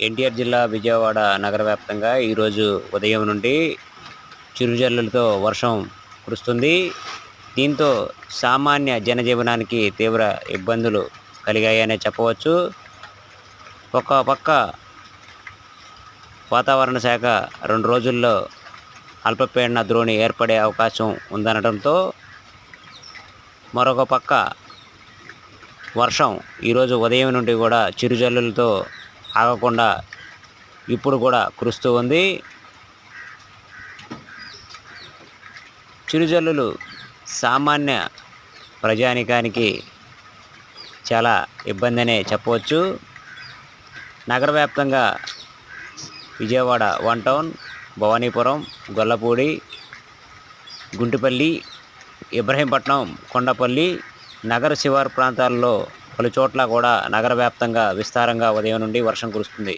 ఎన్టీఆర్ జిల్లా విజయవాడ నగర వ్యాప్తంగా ఈరోజు ఉదయం నుండి చిరుజల్లులతో వర్షం కురుస్తుంది. దీంతో సామాన్య జనజీవనానికి తీవ్ర ఇబ్బందులు కలిగాయనే చెప్పవచ్చు. ఒక పక్క వాతావరణ శాఖ 2 రోజుల్లో అల్పపీడన ద్రోణి ఏర్పడే అవకాశం ఉందనడంతో, మరొక పక్క వర్షం ఈరోజు ఉదయం నుండి కూడా చిరుజల్లులతో ఆగకుండా ఇప్పుడు కూడా కురుస్తూ ఉంది. చిరుజల్లులు సామాన్య ప్రజానీకానికి చాలా ఇబ్బంది అనే చెప్పవచ్చు. నగర వ్యాప్తంగా విజయవాడ 1 టౌన్, భవానీపురం, గొల్లపూడి, గుంటిపల్లి, ఇబ్రహీంపట్నం, కొండపల్లి, నగర శివారు ప్రాంతాల్లో పలు చోట్ల కూడా నగర వ్యాప్తంగా విస్తారంగా ఉదయం నుండి వర్షం కురుస్తుంది.